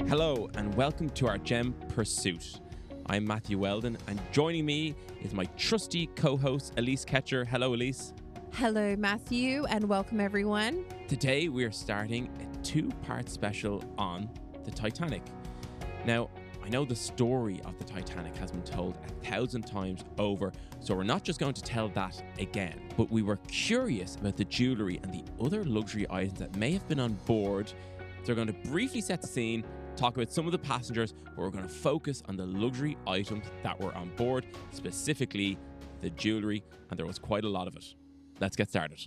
Hello and welcome to our Gem Pursuit. I'm Matthew Weldon and joining me is my trusty co-host Alyce Ketcher. Hello Alyce. Hello Matthew and welcome everyone. Today we are starting a two-part special on the Titanic. Now, I know the story of the Titanic has been told 1,000 times over, so we're not just going to tell that again, but we were curious about the jewellery and the other luxury items that may have been on board. So we're going to briefly set the scene, talk about some of the passengers, but we're going to focus on the luxury items that were on board, specifically the jewellery, and there was quite a lot of it. Let's get started.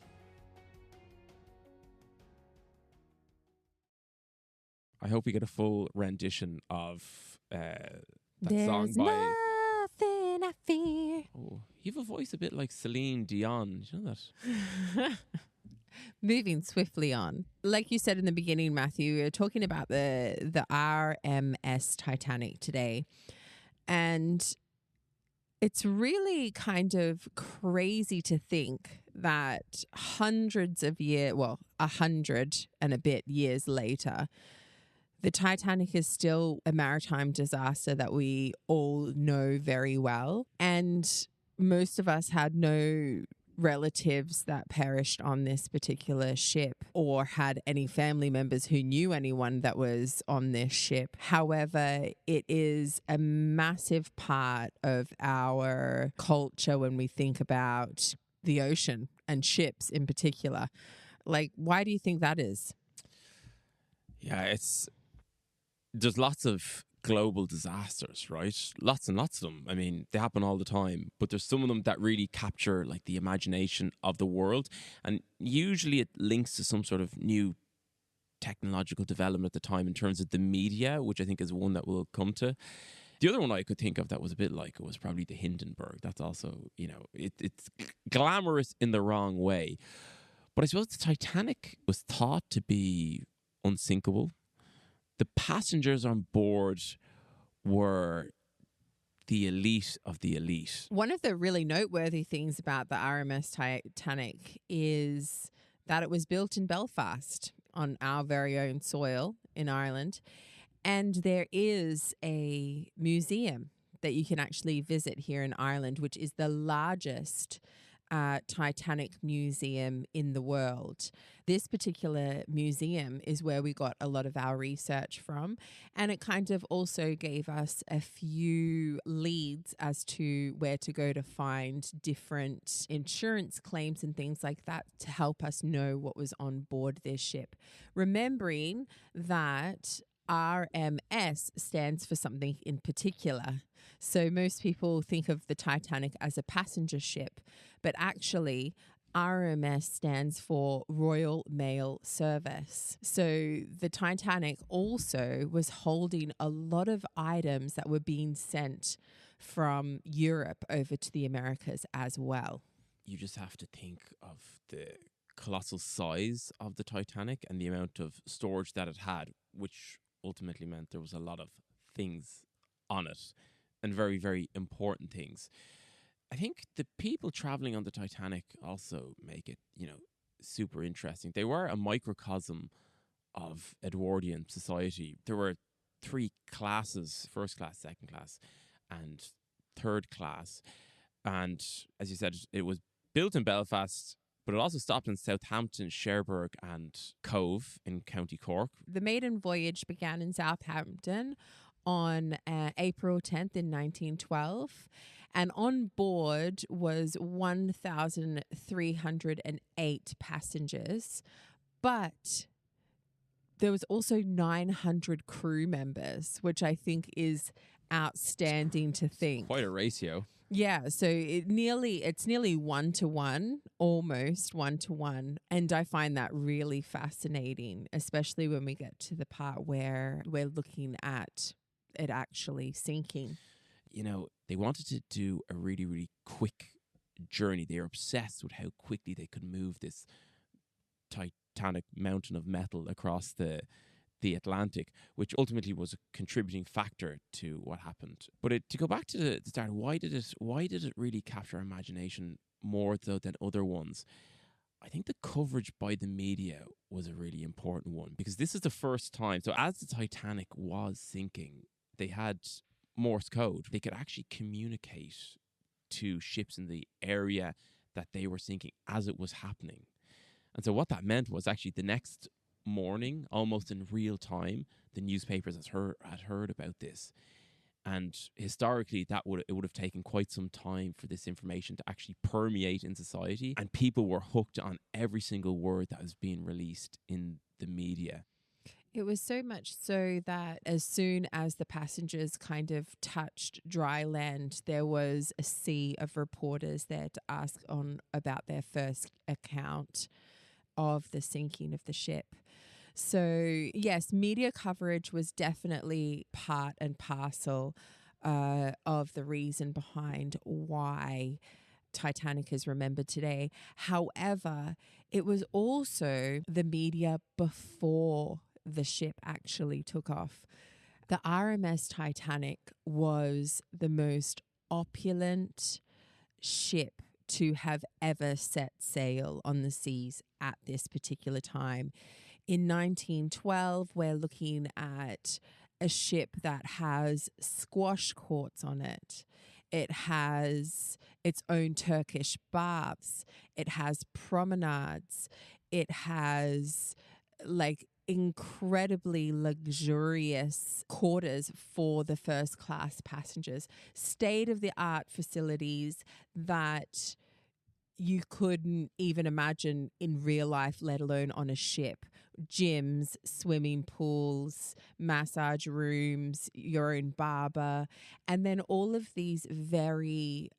I hope we get a full rendition of that There's song by... nothing I fear. Oh, you have a voice a bit like Celine Dion. Do you know that? Moving swiftly on. Like you said in the beginning, Matthew, we were talking about the RMS Titanic today. And it's really kind of crazy to think that hundreds of years, well, 100 and a bit years later, the Titanic is still a maritime disaster that we all know very well. And most of us had no relatives that perished on this particular ship or had any family members who knew anyone that was on this ship. However, it is a massive part of our culture when we think about the ocean and ships in particular. Like, why do you think that is? Yeah, there's lots of global disasters, right? Lots and lots of them. I mean, they happen all the time, but there's some of them that really capture like the imagination of the world. And usually it links to some sort of new technological development at the time in terms of the media, which I think is one that we'll come to. The other one I could think of that was a bit like it was probably the Hindenburg. That's also, it's glamorous in the wrong way. But I suppose the Titanic was thought to be unsinkable. The passengers on board were the elite of the elite. One of the really noteworthy things about the RMS Titanic is that it was built in Belfast on our very own soil in Ireland. And there is a museum that you can actually visit here in Ireland, which is the largest Titanic museum in the world. This particular museum is where we got a lot of our research from, and it kind of also gave us a few leads as to where to go to find different insurance claims and things like that to help us know what was on board this ship. Remembering that RMS stands for something in particular. So most people think of the Titanic as a passenger ship, but actually RMS stands for Royal Mail Service. So the Titanic also was holding a lot of items that were being sent from Europe over to the Americas as well. You just have to think of the colossal size of the Titanic and the amount of storage that it had, which ultimately meant there was a lot of things on it and very, very important things. I think the people traveling on the Titanic also make it, super interesting. They were a microcosm of Edwardian society. There were 3 classes: first class, second class, and third class. And as you said, it was built in Belfast, but it also stopped in Southampton, Cherbourg and Cove in County Cork. The maiden voyage began in Southampton on April 10th in 1912. And on board was 1,308 passengers. But there was also 900 crew members, which I think is outstanding to think. Quite a ratio. Yeah, so it's nearly 1-to-1, almost 1-to-1. And I find that really fascinating, especially when we get to the part where we're looking at it actually sinking. They wanted to do a really, really quick journey. They are obsessed with how quickly they could move this Titanic mountain of metal across the Atlantic, which ultimately was a contributing factor to what happened. But to go back to the start, why did it really capture our imagination more so than other ones? I think the coverage by the media was a really important one, because this is the first time. So as the Titanic was sinking, they had Morse code. They could actually communicate to ships in the area that they were sinking as it was happening. And so what that meant was actually the next morning, almost in real time, the newspapers had heard about this. And historically, it would have taken quite some time for this information to actually permeate in society. And people were hooked on every single word that was being released in the media. It was so much so that as soon as the passengers kind of touched dry land, there was a sea of reporters there to ask about their first account of the sinking of the ship. So, yes, media coverage was definitely part and parcel of the reason behind why Titanic is remembered today. However, it was also the media before the ship actually took off. The RMS Titanic was the most opulent ship to have ever set sail on the seas at this particular time. In 1912, we're looking at a ship that has squash courts on it. It has its own Turkish baths. It has promenades. It has like incredibly luxurious quarters for the first class passengers, state-of-the-art facilities that you couldn't even imagine in real life, let alone on a ship. Gyms, swimming pools, massage rooms, your own barber, and then all of these very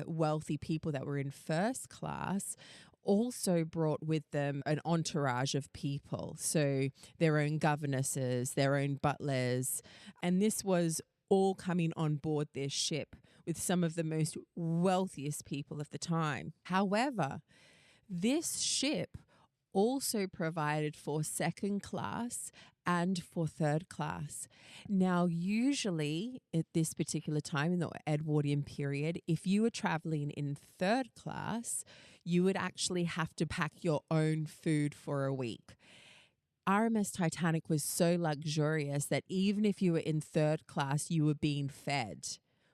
wealthy people that were in first class also brought with them an entourage of people. So their own governesses, their own butlers, and this was all coming on board this ship with some of the most wealthiest people of the time. However, this ship also provided for second class and for third class. Now, usually at this particular time in the Edwardian period, if you were traveling in third class, you would actually have to pack your own food for a week. RMS Titanic was so luxurious that even if you were in third class, you were being fed,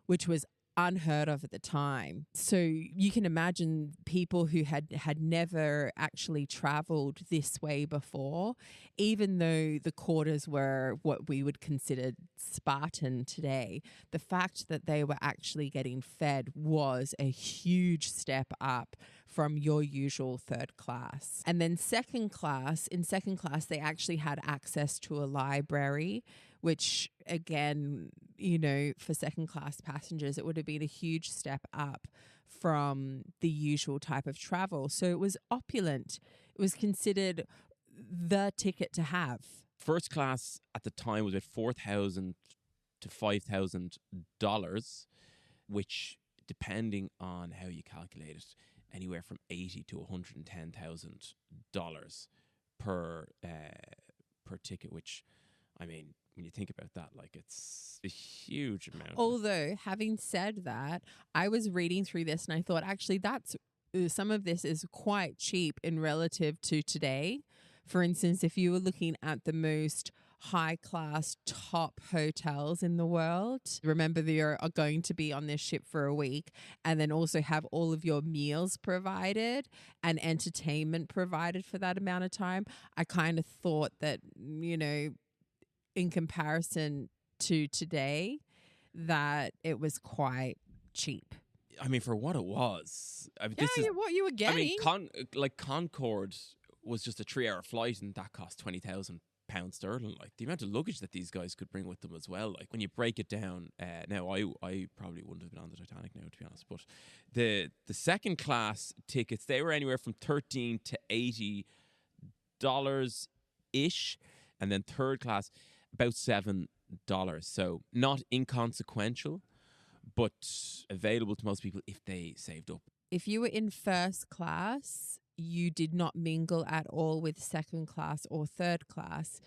which was unheard of at the time. So you can imagine people who had never actually traveled this way before, even though the quarters were what we would consider Spartan today, the fact that they were actually getting fed was a huge step up from your usual third class. And then in second class, they actually had access to a library, which again, you know, for second class passengers, it would have been a huge step up from the usual type of travel. So it was opulent. It was considered the ticket to have. First class at the time was at $4,000 to $5,000, which, depending on how you calculate it, anywhere from $80,000 to $110,000 per ticket. Which, I mean, when you think about that, like, it's a huge amount. Although, having said that, I was reading through this and I thought, actually, that's some of this is quite cheap in relative to today. For instance, if you were looking at the most high-class top hotels in the world, remember that you're going to be on this ship for a week and then also have all of your meals provided and entertainment provided for that amount of time. I kind of thought that, you know, in comparison to today, that it was quite cheap. I mean, for what it was. I mean, What you were getting. I mean, Concorde was just a 3-hour flight, and that cost £20,000 sterling. Like, the amount of luggage that these guys could bring with them as well. Like, when you break it down, now I probably wouldn't have been on the Titanic now, to be honest. But the second class tickets, they were anywhere from $13 to $80 ish, and then third class about $7. So not inconsequential, but available to most people if they saved up. If you were in first class, you did not mingle at all with second class or third class.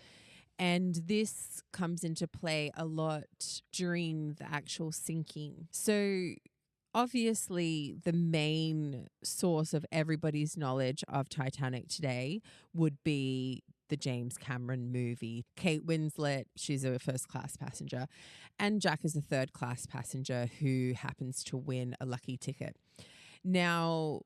And this comes into play a lot during the actual sinking. So obviously the main source of everybody's knowledge of Titanic today would be the James Cameron movie. Kate Winslet, she's a first class passenger, and Jack is a third class passenger who happens to win a lucky ticket. Now,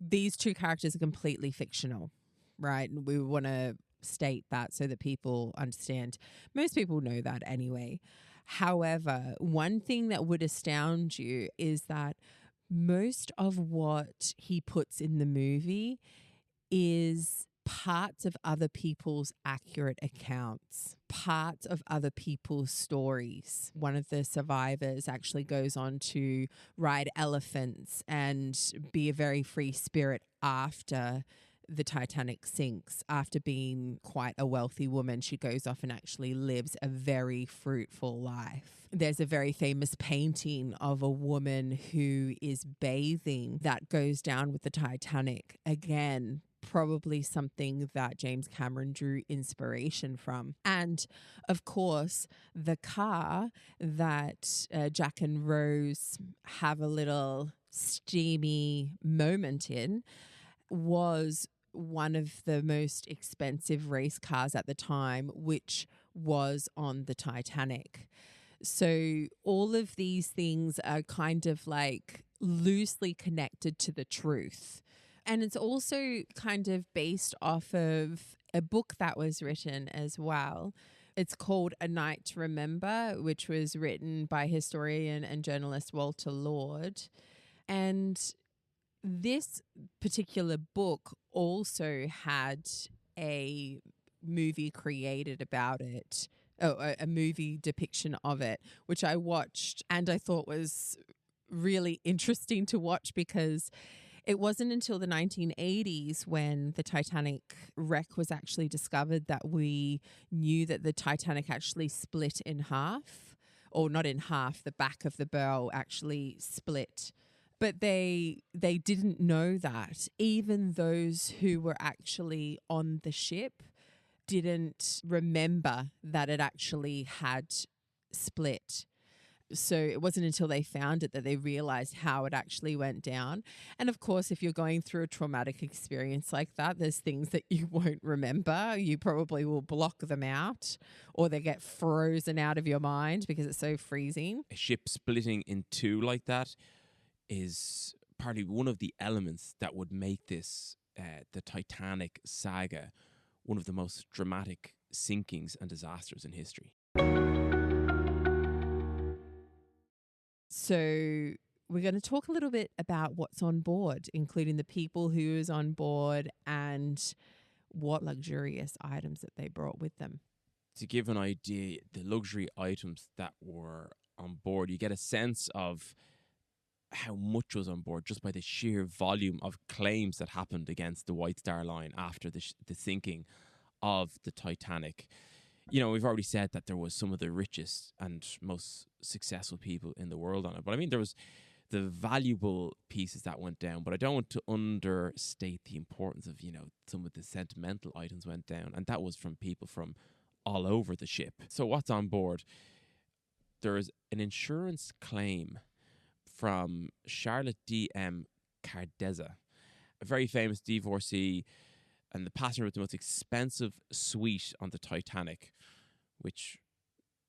these two characters are completely fictional, right? And we want to state that so that people understand. Most people know that anyway. However, one thing that would astound you is that most of what he puts in the movie is parts of other people's accurate accounts, parts of other people's stories. One of the survivors actually goes on to ride elephants and be a very free spirit after the Titanic sinks. After being quite a wealthy woman, she goes off and actually lives a very fruitful life. There's a very famous painting of a woman who is bathing that goes down with the Titanic. Again, probably something that James Cameron drew inspiration from. And of course, the car that Jack and Rose have a little steamy moment in was one of the most expensive race cars at the time, which was on the Titanic. So all of these things are kind of like loosely connected to the truth. And it's also kind of based off of a book that was written as well. It's called A Night to Remember, which was written by historian and journalist Walter Lord. And this particular book also had a movie created about it, a movie depiction of it, which I watched and I thought was really interesting to watch because it wasn't until the 1980s when the Titanic wreck was actually discovered that we knew that the Titanic actually split in half, or not in half, the back of the bow actually split. But they didn't know that. Even those who were actually on the ship didn't remember that it actually had split. So it wasn't until they found it that they realized how it actually went down. And of course, if you're going through a traumatic experience like that, there's things that you won't remember. You probably will block them out, or they get frozen out of your mind because it's so freezing. A ship splitting in two like that is partly one of the elements that would make this, the Titanic saga, one of the most dramatic sinkings and disasters in history. So we're going to talk a little bit about what's on board, including the people who is on board and what luxurious items that they brought with them. To give an idea, the luxury items that were on board, you get a sense of how much was on board just by the sheer volume of claims that happened against the White Star Line after the sinking of the Titanic. You know, we've already said that there was some of the richest and most successful people in the world on it. But I mean, there was the valuable pieces that went down. But I don't want to understate the importance of, you know, some of the sentimental items went down. And that was from people from all over the ship. So what's on board? There is an insurance claim from Charlotte D.M. Cardezza, a very famous divorcee and the passenger with the most expensive suite on the Titanic, which,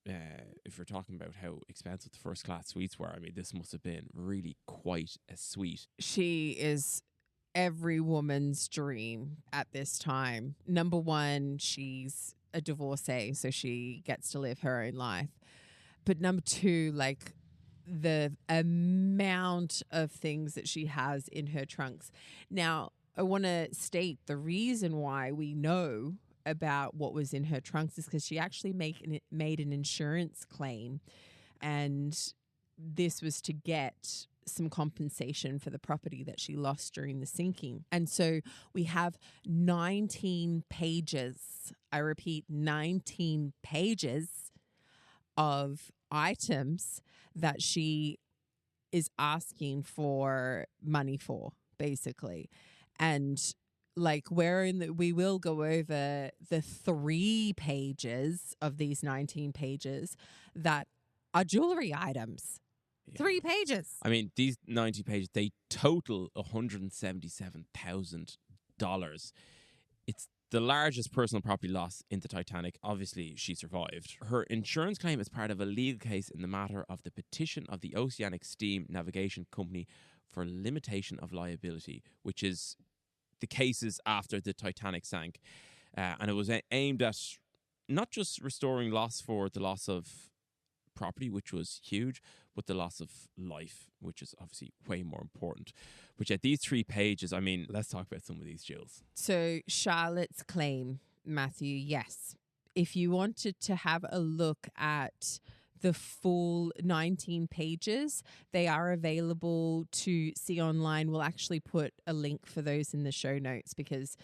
if you're talking about how expensive the first class suites were, I mean, this must have been really quite a suite. She is every woman's dream at this time. Number one, she's a divorcee, so she gets to live her own life. But number two, like, the amount of things that she has in her trunks. Now, I want to state the reason why we know about what was in her trunks is because she actually made an insurance claim, and this was to get some compensation for the property that she lost during the sinking. And so we have 19 pages, I repeat, 19 pages of items that she is asking for money for, basically. And like we will go over the 3 pages of these 19 pages that are jewelry items. 3 pages. I mean, these 90 pages, they total $177,000. It's the largest personal property loss in the Titanic. Obviously, she survived. Her insurance claim is part of a legal case in the matter of the petition of the Oceanic Steam Navigation Company for limitation of liability, which is the cases after the Titanic sank. And it was aimed at not just restoring loss for the loss of property, which was huge, but the loss of life, which is obviously way more important. But yet these 3 pages, I mean, let's talk about some of these, Jules. So Charlotte's claim, Matthew, yes. If you wanted to have a look at the full 19 pages, they are available to see online. We'll actually put a link for those in the show notes because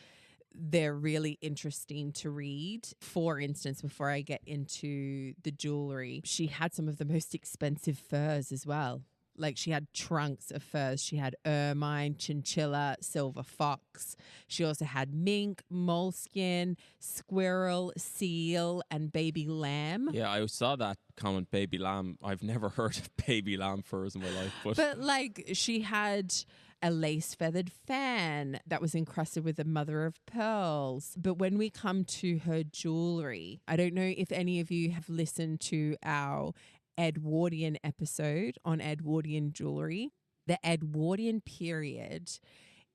they're really interesting to read. For instance, before I get into the jewellery, she had some of the most expensive furs as well. Like she had trunks of furs. She had ermine, chinchilla, silver fox. She also had mink, moleskin, squirrel, seal, and baby lamb. Yeah, I saw that comment, baby lamb. I've never heard of baby lamb furs in my life. But like she had a lace feathered fan that was encrusted with a mother of pearls. But when we come to her jewellery, I don't know if any of you have listened to our Edwardian episode on Edwardian jewellery. The Edwardian period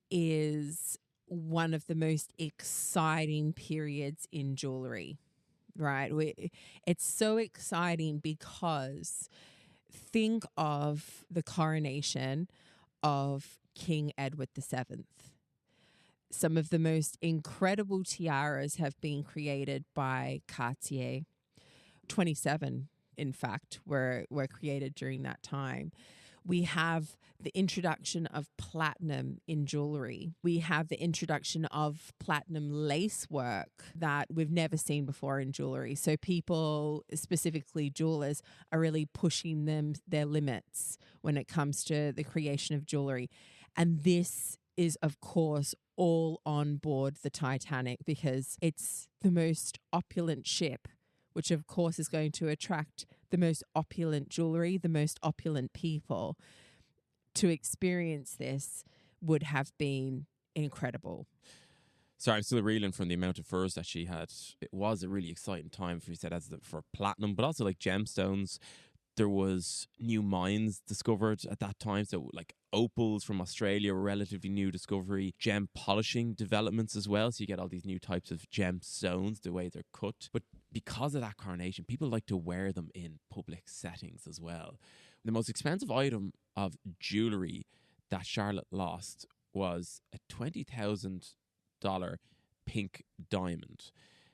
is one of the most exciting periods in jewellery, right? It's so exciting because think of the coronation of King Edward VII. Some of the most incredible tiaras have been created by Cartier. 27, in fact, were created during that time. We have the introduction of platinum in jewellery. We have the introduction of platinum lace work that we've never seen before in jewellery. So people, specifically jewellers, are really pushing their limits when it comes to the creation of jewellery. And this is, of course, all on board the Titanic because it's the most opulent ship, which of course is going to attract the most opulent jewellery, the most opulent people. To experience this would have been incredible. Sorry, I'm still reeling from the amount of furs that she had. It was a really exciting time for, you said, for platinum, but also like gemstones. There was new mines discovered at that time. So like opals from Australia were a relatively new discovery. Gem polishing developments as well. So you get all these new types of gemstones, the way they're cut. But because of that coronation, people like to wear them in public settings as well. The most expensive item of jewellery that Charlotte lost was a $20,000 pink diamond.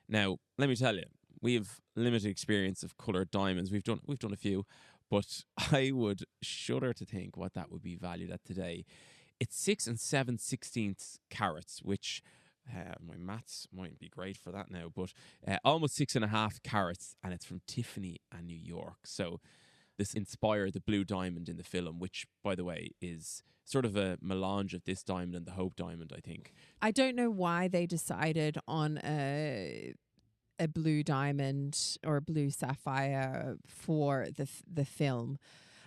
Now, let me tell you, we have limited experience of coloured diamonds. We've done a few, but I would shudder to think what that would be valued at today. It's 6 7/16 carats, which my maths mightn't be great for that now, but almost 6.5 carats, and it's from Tiffany and New York. So this inspired the blue diamond in the film, which, by the way, is sort of a melange of this diamond and the Hope diamond, I think. I don't know why they decided on a blue diamond or a blue sapphire for the film,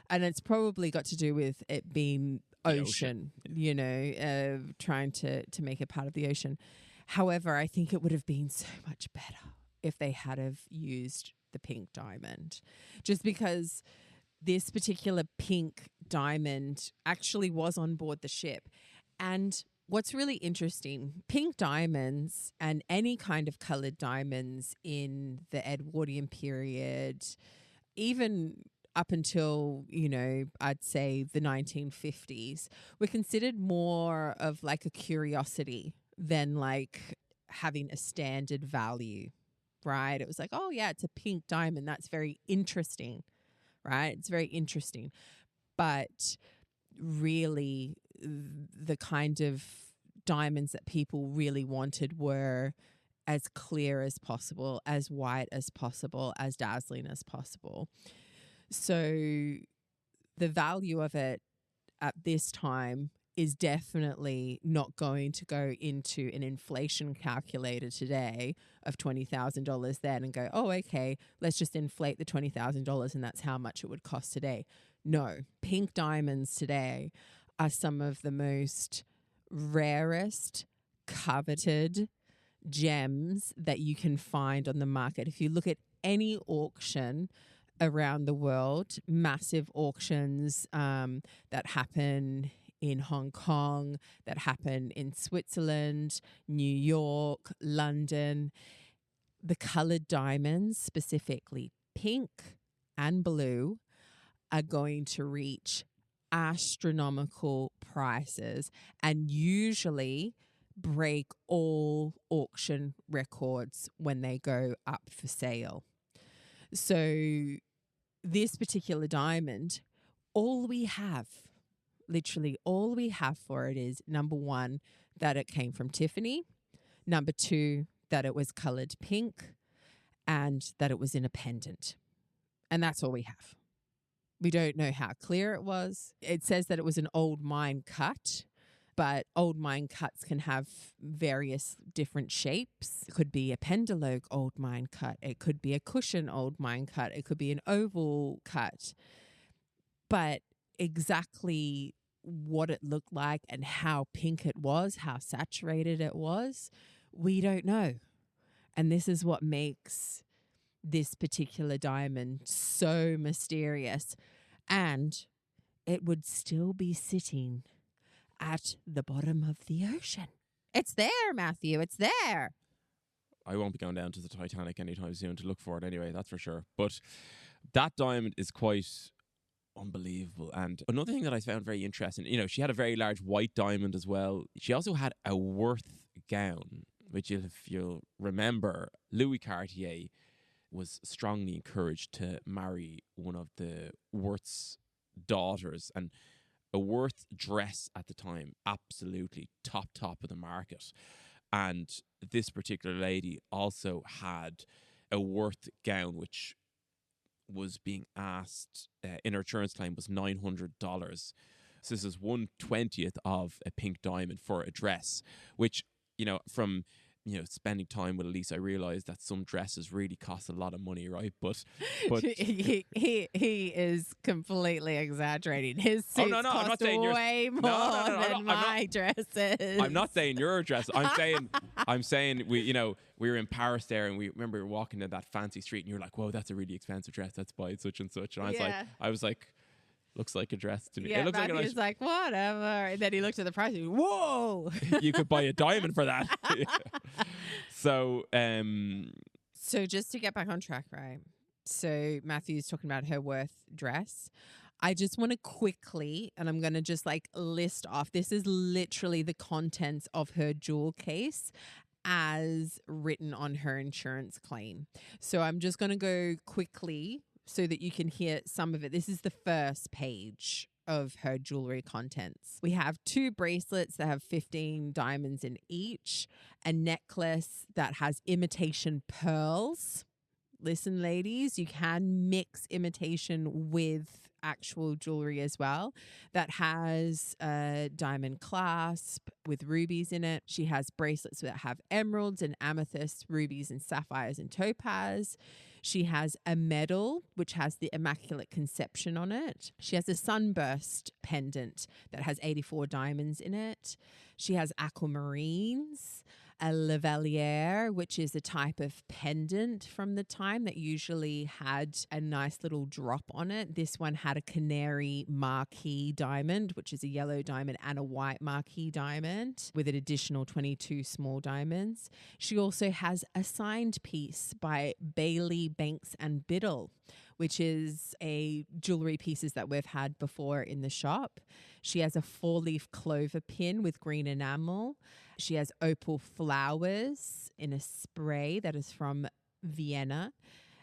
and it's probably got to do with it being ocean. You know, trying to make it part of the ocean. However, I think it would have been so much better if they had have used the pink diamond, just because this particular pink diamond actually was on board the ship. And what's really interesting, pink diamonds and any kind of coloured diamonds in the Edwardian period, even up until, you know, I'd say the 1950s, were considered more of like a curiosity than like having a standard value, right? It was like, oh yeah, it's a pink diamond. That's very interesting, right? It's very interesting. But really, the kind of diamonds that people really wanted were as clear as possible, as white as possible, as dazzling as possible. So the value of it at this time is definitely not going to go into an inflation calculator today of $20,000 then and go, oh, okay, let's just inflate the $20,000 and that's how much it would cost today. No, pink diamonds today are some of the most rarest, coveted gems that you can find on the market. If you look at any auction around the world, massive auctions that happen in Hong Kong, that happen in Switzerland, New York, London, the colored diamonds, specifically pink and blue, are going to reach astronomical prices and usually break all auction records when they go up for sale. So this particular diamond, all we have, literally all we have for it is, number one, that it came from Tiffany, number two, that it was colored pink, and that it was in a pendant. And that's all we have. We don't know how clear it was. It says that it was an old mine cut, but old mine cuts can have various different shapes. It could be a pendeloque old mine cut. It could be a cushion old mine cut. It could be an oval cut. But exactly what it looked like and how pink it was, how saturated it was, we don't know. And this is what makes this particular diamond so mysterious. And it would still be sitting at the bottom of the ocean. It's there, Matthew. It's there. I won't be going down to the Titanic anytime soon to look for it anyway, that's for sure. But that diamond is quite unbelievable. And another thing that I found very interesting, she had a very large white diamond as well. She also had a Worth gown, which, if you'll remember, Louis Cartier was strongly encouraged to marry one of the Worth's daughters, and a Worth dress at the time, absolutely top of the market. And this particular lady also had a Worth gown, which was being asked in her insurance claim was $900. So this is 1/20th of a pink diamond for a dress, which, from spending time with Alyce, I realized that some dresses really cost a lot of money, right? But he is completely exagerating. His suits cost way more than my dresses. I'm not saying your dress. I'm saying we were in Paris there, and we remember we were walking down that fancy street, and you were like, "Whoa, that's a really expensive dress. That's by such and such." And I was like. Looks like a dress to me. Yeah, it looks Matthew's like a nice... like, whatever. And then he looked at the price and whoa! You could buy a diamond for that. So just to get back on track, right? So Matthew's talking about her Worth dress. I just want to quickly, and I'm going to just list off. This is literally the contents of her jewel case as written on her insurance claim. So I'm just going to go quickly so that you can hear some of it. This is the first page of her jewelry contents. We have 2 bracelets that have 15 diamonds in each, a necklace that has imitation pearls. Listen, ladies, you can mix imitation with actual jewelry as well. That has a diamond clasp with rubies in it. She has bracelets that have emeralds and amethysts, rubies and sapphires and topaz. She has a medal, which has the Immaculate Conception on it. She has a sunburst pendant that has 84 diamonds in it. She has aquamarines, a lavalier, which is a type of pendant from the time that usually had a nice little drop on it. This one had a canary marquee diamond, which is a yellow diamond, and a white marquee diamond with an additional 22 small diamonds. She also has a signed piece by Bailey, Banks and Biddle, which is a jewelry pieces that we've had before in the shop. She has a 4-leaf clover pin with green enamel. She has opal flowers in a spray that is from Vienna.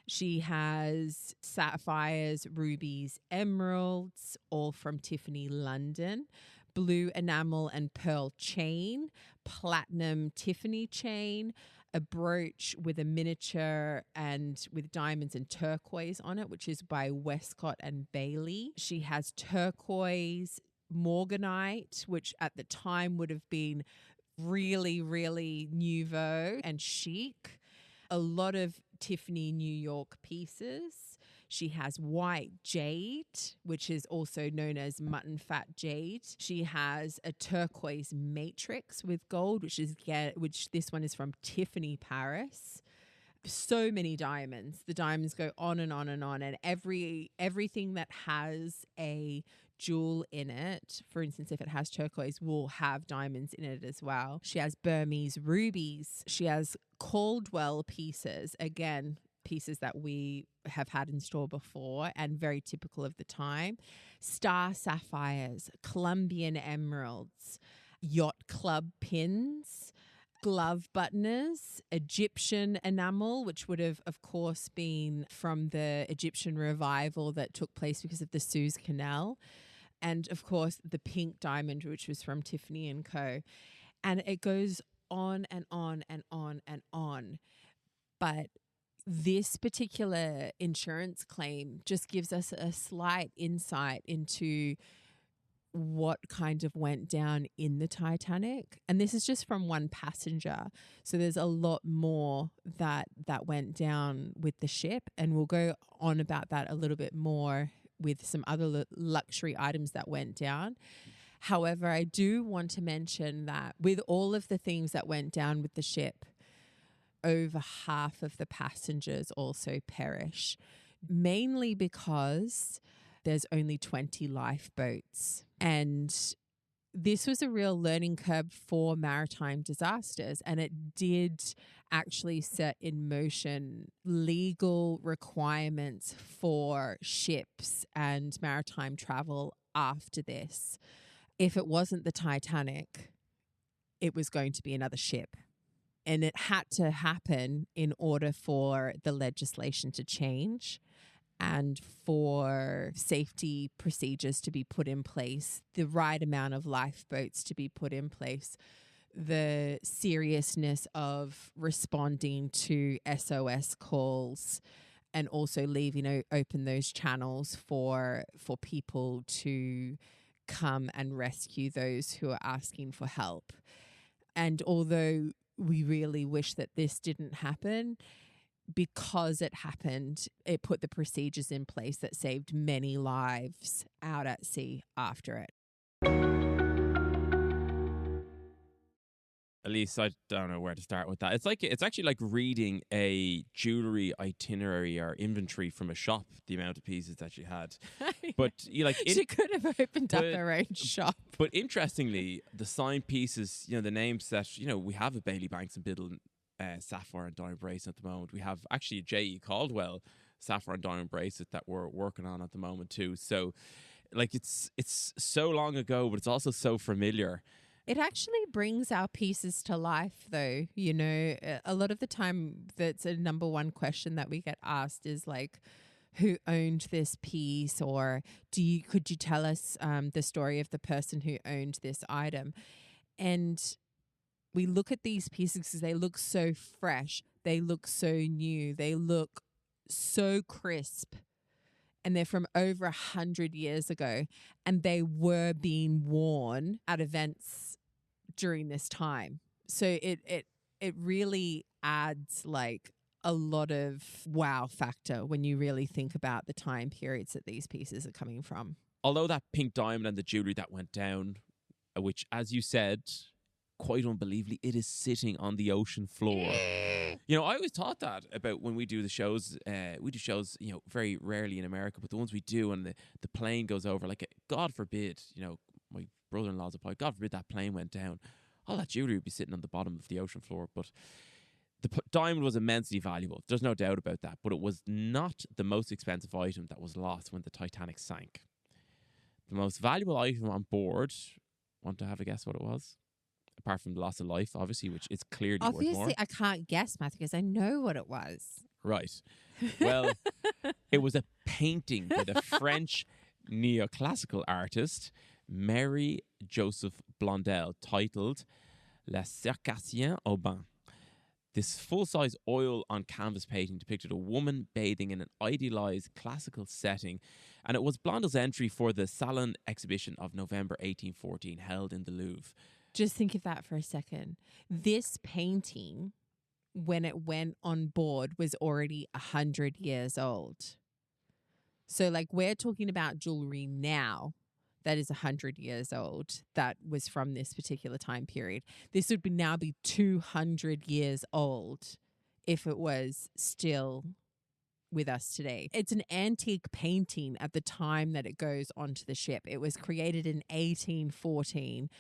She has sapphires, rubies, emeralds, all from Tiffany London. Blue enamel and pearl chain, platinum Tiffany chain, a brooch with a miniature and with diamonds and turquoise on it, which is by Westcott and Bailey. She has turquoise, morganite, which at the time would have been really, really nouveau and chic. A lot of Tiffany New York pieces. She has white jade, which is also known as mutton fat jade. She has a turquoise matrix with gold, which this one is from Tiffany Paris. So many diamonds. The diamonds go on and on and on, and everything that has a jewel in it, for instance, if it has turquoise, will have diamonds in it as well. She has Bermese rubies. She has Courtville pieces, again, pieces that we have had in store before and very typical of the time. Star sapphires, Colombian emeralds, yacht club pins, glove buttoners, Egyptian enamel, which would have, of course, been from the Egyptian revival that took place because of the Suez Canal. And, of course, the pink diamond, which was from Tiffany & Co. And it goes on and on and on and on. But this particular insurance claim just gives us a slight insight into what kind of went down in the Titanic. And this is just from one passenger. So there's a lot more that went down with the ship. And we'll go on about that a little bit more with some other luxury items that went down. However, I do want to mention that with all of the things that went down with the ship, over half of the passengers also perish, mainly because there's only 20 lifeboats. And this was a real learning curve for maritime disasters, and it did actually set in motion legal requirements for ships and maritime travel after this. If it wasn't the Titanic, it was going to be another ship. And it had to happen in order for the legislation to change and for safety procedures to be put in place, the right amount of lifeboats to be put in place, the seriousness of responding to SOS calls, and also leaving open those channels for people to come and rescue those who are asking for help. And although we really wish that this didn't happen, because it happened, it put the procedures in place that saved many lives out at sea after it. Alyce, I don't know where to start with that. It's actually like reading a jewellery itinerary or inventory from a shop, the amount of pieces that she had. But she could have opened up her own shop. But interestingly, the signed pieces, the names that, we have a Bailey Banks and Biddle sapphire and diamond bracelet at the moment. We have actually a J.E. Caldwell sapphire and diamond bracelet that we're working on at the moment too. So it's so long ago, but it's also so familiar. It actually brings our pieces to life, though. A lot of the time, that's a number one question that we get asked is like, who owned this piece, or could you tell us the story of the person who owned this item? And we look at these pieces because they look so fresh, they look so new, they look so crisp. And they're from over 100 years ago, and they were being worn at events during this time. So it really adds like a lot of wow factor when you really think about the time periods that these pieces are coming from. Although that pink diamond and the jewellery that went down, which, as you said, quite unbelievably, it is sitting on the ocean floor. I always thought that about when we do the shows. We do shows, very rarely in America, but the ones we do and the plane goes over, like, God forbid, my brother-in-law's a pilot, God forbid that plane went down. All that jewellery would be sitting on the bottom of the ocean floor. But the diamond was immensely valuable. There's no doubt about that. But it was not the most expensive item that was lost when the Titanic sank. The most valuable item on board, want to have a guess what it was? Apart from the loss of life, obviously, which is clearly worth more. Obviously, I can't guess, Matthew, because I know what it was. Right. Well, it was a painting by the French neoclassical artist Mary Joseph Blondel titled Le Circassien au Bain. This full-size oil-on-canvas painting depicted a woman bathing in an idealized classical setting, and it was Blondel's entry for the Salon exhibition of November 1814 held in the Louvre. Just think of that for a second. This painting, when it went on board, was already 100 years old. So, like, we're talking about jewelry now that is 100 years old that was from this particular time period. This would now be 200 years old if it was still with us today. It's an antique painting at the time that it goes onto the ship. It was created in 1814.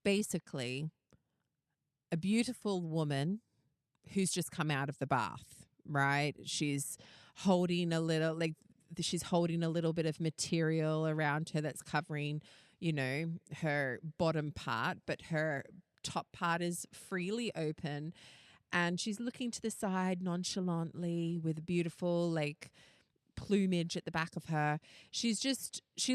Basically, a beautiful woman who's just come out of the bath, right? She's holding a little bit of material around her that's covering, her bottom part, but her top part is freely open. And she's looking to the side nonchalantly with a beautiful plumage at the back of her. She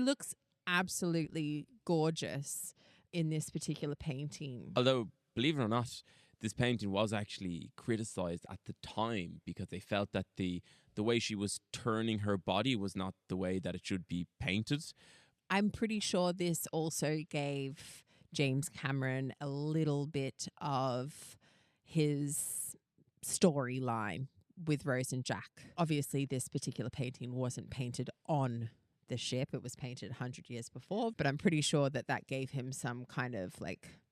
looks absolutely gorgeous in this particular painting. Although, believe it or not, this painting was actually criticized at the time because they felt that the way she was turning her body was not the way that it should be painted. I'm pretty sure this also gave James Cameron a little bit of his storyline with Rose and Jack. Obviously, this particular painting wasn't painted on the ship. It was painted 100 years before, but I'm pretty sure that gave him some kind of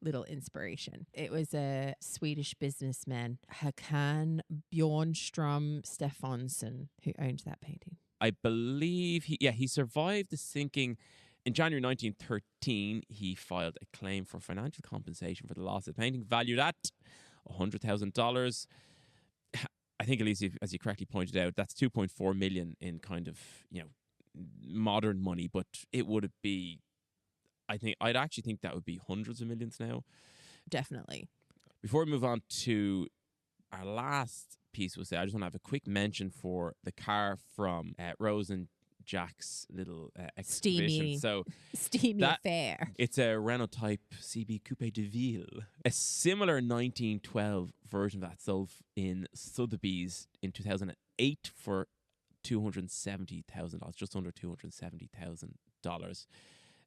little inspiration. It was a Swedish businessman, Håkan Bjornström Stefansson, who owned that painting. I believe he survived the sinking. In January 1913, he filed a claim for financial compensation for the loss of the painting, valued at $100,000. I think, Alyce, as you correctly pointed out, that's 2.4 million in kind of, modern money, but it would be, I'd actually think that would be hundreds of millions now. Definitely. Before we move on to our last piece, I just want to have a quick mention for the car from Rose and Jack's little exhibition. Steamy affair. It's a Renault Type CB Coupe de Ville. A similar 1912 version of that sold in Sotheby's in 2008 for $270,000, just under $270,000.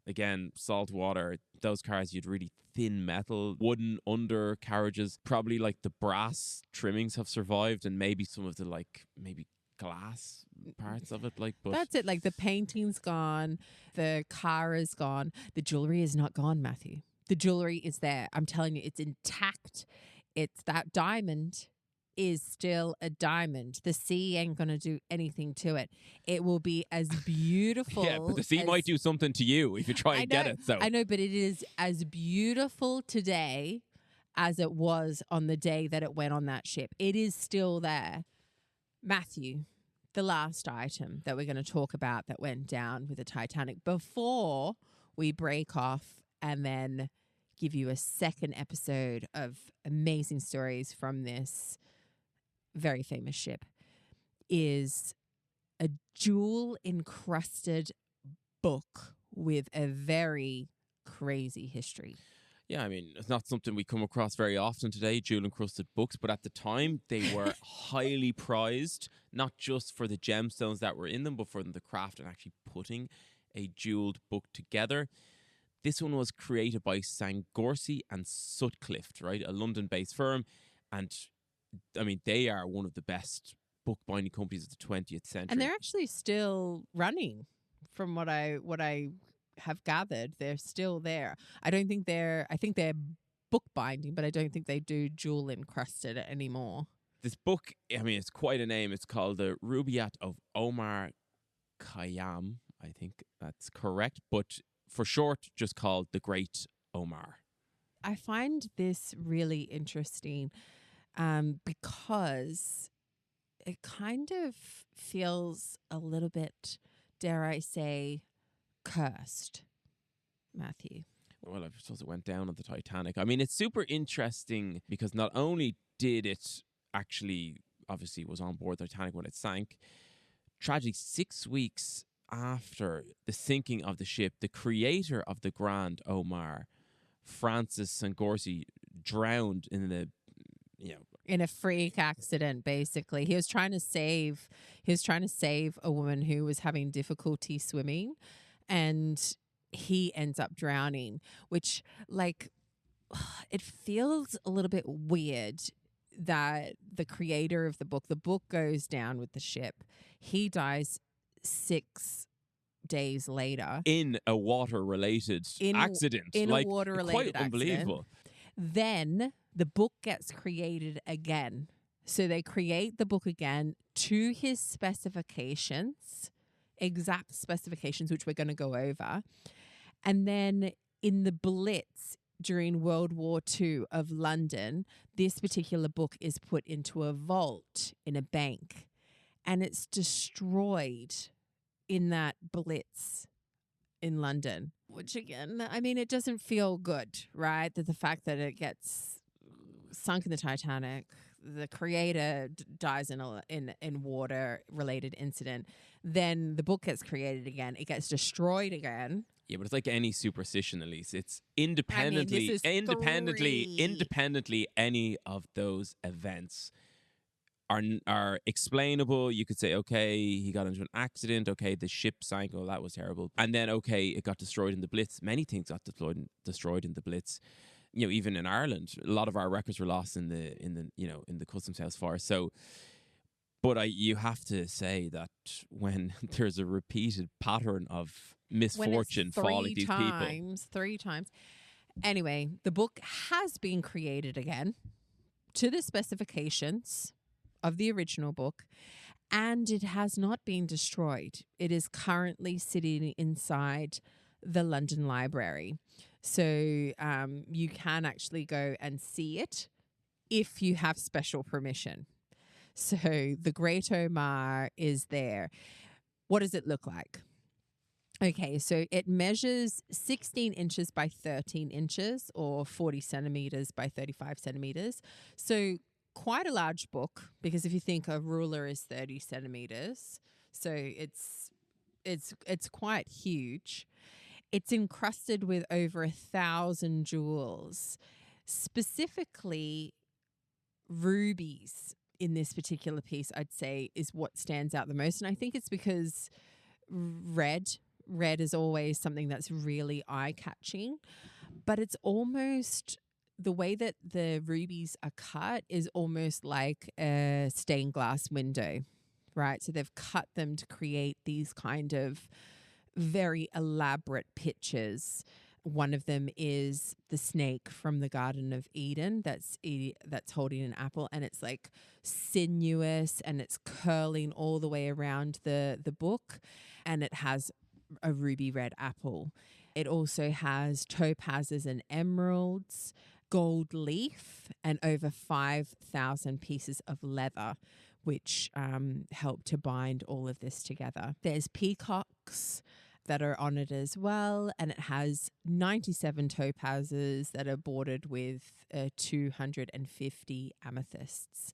Again, salt water, those cars, you'd really thin metal, wooden undercarriages. Probably the brass trimmings have survived and maybe some of the maybe glass parts of it. But that's it. The painting's gone. The car is gone. The jewelry is not gone, Matthew. The jewelry is there. I'm telling you, it's intact. It's that diamond is still a diamond. The sea ain't going to do anything to it. It will be as beautiful. Yeah, but the sea might do something to you if you try and get it. So I know, but it is as beautiful today as it was on the day that it went on that ship. It is still there. Matthew, the last item that we're going to talk about that went down with the Titanic before we break off and then give you a second episode of amazing stories from this very famous ship, is a jewel encrusted book with a very crazy history. Yeah, I mean, it's not something we come across very often today, jewel-encrusted books, but at the time, they were highly prized, not just for the gemstones that were in them, but for the craft and actually putting a jeweled book together. This one was created by Sangorsi and Sutcliffe, right, a London-based firm, and, I mean, they are one of the best bookbinding companies of the 20th century. And they're actually still running, from what I have gathered. They're still there. I think they're bookbinding, but I don't think they do jewel encrusted anymore. This book, I mean, it's quite a name. It's called the Rubaiyat of Omar Khayyam. I think that's correct, but for short, just called The Great Omar. I find this really interesting because it kind of feels a little bit, dare I say, cursed, Matthew. Well, I suppose it went down on the Titanic. I mean, it's super interesting because not only did it actually, obviously, was on board the Titanic when it sank, tragically 6 weeks after the sinking of the ship, the creator of the Grand Omar, Francis Sangorsi, drowned in in a freak accident. Basically, he was trying to save a woman who was having difficulty swimming, and he ends up drowning, which it feels a little bit weird that the creator of the book goes down with the ship. He dies 6 days later in a water-related accident. in like, a water-related quite accident. unbelievable. Then the book gets created again. So they create the book again to his specifications, exact specifications, which we're going to go over. And then in the Blitz during World War II of London, this particular book is put into a vault in a bank, and it's destroyed in that Blitz in London, which again, I mean, it doesn't feel good, right? That the fact that it gets sunk in the Titanic, the creator dies in water-related incident, then the book gets created again, it gets destroyed again. Yeah, but it's like any superstition, Alyce. It's this is independently, any of those events are explainable. You could say, okay, he got into an accident. Okay, the ship sank. Oh, that was terrible. And then, okay, it got destroyed in the Blitz. Many things got destroyed in the Blitz. You know, even in Ireland, a lot of our records were lost in the Customs House fire. So, but you have to say that when there's a repeated pattern of misfortune falling these people. 3 times. Anyway, the book has been created again to the specifications of the original book, and it has not been destroyed. It is currently sitting inside the London Library. So you can actually go and see it if you have special permission. So the Great Omar is there. What does it look like? Okay, so it measures 16 inches by 13 inches or 40 centimeters by 35 centimeters. So quite a large book, because if you think a ruler is 30 centimeters, so it's quite huge. It's encrusted with over 1,000 jewels, specifically rubies. In this particular piece, I'd say is what stands out the most. And I think it's because red is always something that's really eye-catching, but it's almost the way that the rubies are cut is almost like a stained glass window, right? So they've cut them to create these kind of very elaborate pictures. One of them is the snake from the Garden of Eden that's holding an apple, and it's like sinuous and it's curling all the way around the book, and it has a ruby red apple. It also has topazes and emeralds, gold leaf, and over 5,000 pieces of leather, which help to bind all of this together. There's peacocks that are on it as well, and it has 97 topazes that are bordered with 250 amethysts.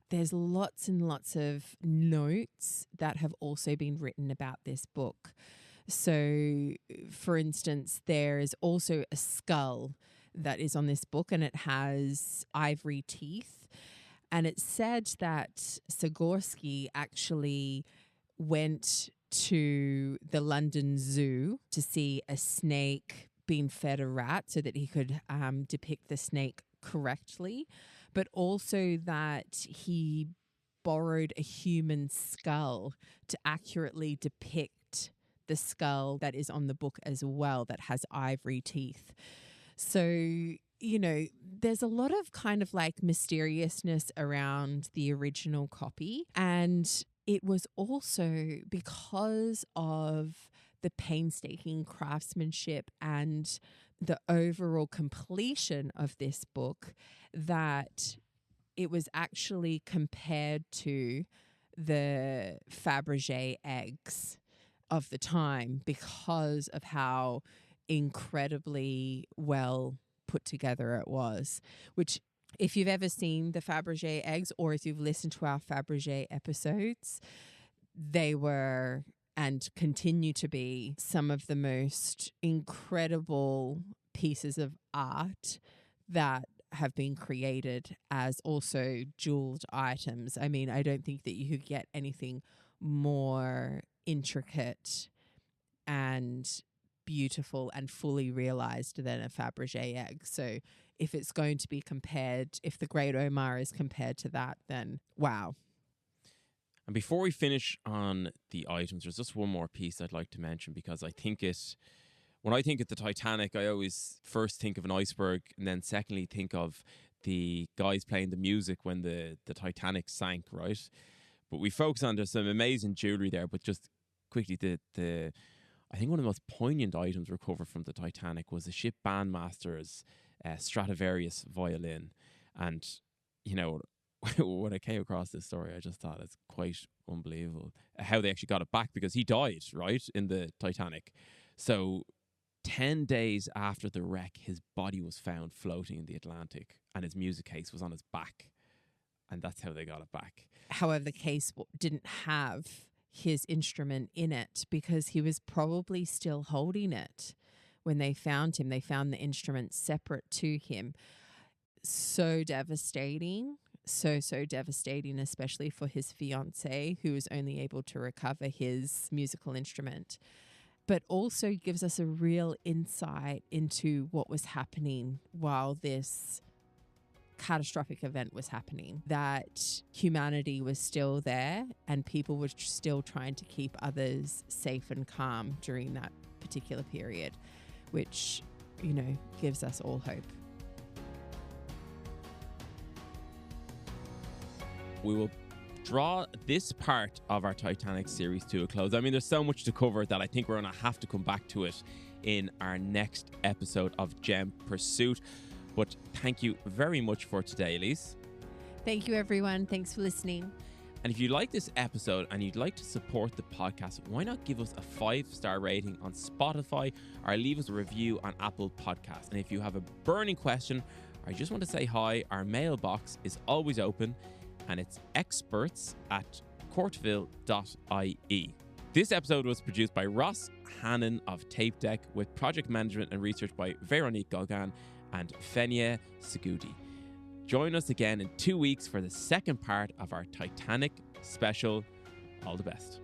There's lots and lots of notes that have also been written about this book. So, for instance, there is also a skull that is on this book, and it has ivory teeth. And it's said that Sigorsky actually went to the London Zoo to see a snake being fed a rat so that he could depict the snake correctly, but also that he borrowed a human skull to accurately depict the skull that is on the book as well, that has ivory teeth. So, you know, there's a lot of kind of like mysteriousness around the original copy, and it was also because of the painstaking craftsmanship and the overall completion of this book that it was actually compared to the Fabergé eggs of the time because of how incredibly well put together it was, which if you've ever seen the Fabergé eggs or if you've listened to our Fabergé episodes, they were and continue to be some of the most incredible pieces of art that have been created as also jeweled items. I mean, I don't think that you could get anything more intricate and beautiful and fully realized than a Fabergé egg. So if it's going to be compared, if the Great Omar is compared to that, then wow. And before we finish on the items, there's just one more piece I'd like to mention, because I think when I think of the Titanic, I always first think of an iceberg, and then secondly think of the guys playing the music when the Titanic sank, right? But we focus on, there's some amazing jewellery there, but just quickly, I think one of the most poignant items recovered from the Titanic was the ship bandmaster's Stradivarius violin. And, you know, when I came across this story, I just thought it's quite unbelievable how they actually got it back, because he died, right, in the Titanic. So 10 days after the wreck, his body was found floating in the Atlantic and his music case was on his back. And that's how they got it back. However, the case didn't have his instrument in it, because he was probably still holding it when they found him. They found the instrument separate to him. So devastating. So devastating, especially for his fiancée, who was only able to recover his musical instrument. But also gives us a real insight into what was happening while this catastrophic event was happening, that humanity was still there and people were still trying to keep others safe and calm during that particular period, which, you know, gives us all hope. We will draw this part of our Titanic series to a close. I mean, there's so much to cover that I think we're going to have to come back to it in our next episode of Gem Pursuit. But thank you very much for today, Alyce. Thank you, everyone. Thanks for listening. And if you like this episode and you'd like to support the podcast, why not give us a 5-star rating on Spotify or leave us a review on Apple Podcasts? And if you have a burning question or you just want to say hi, our mailbox is always open, and it's experts@courtville.ie. This episode was produced by Ross Hannon of Tape Deck, with project management and research by Veronique Gogan and Fenia Seguti. Join us again in 2 weeks for the second part of our Titanic special. All the best.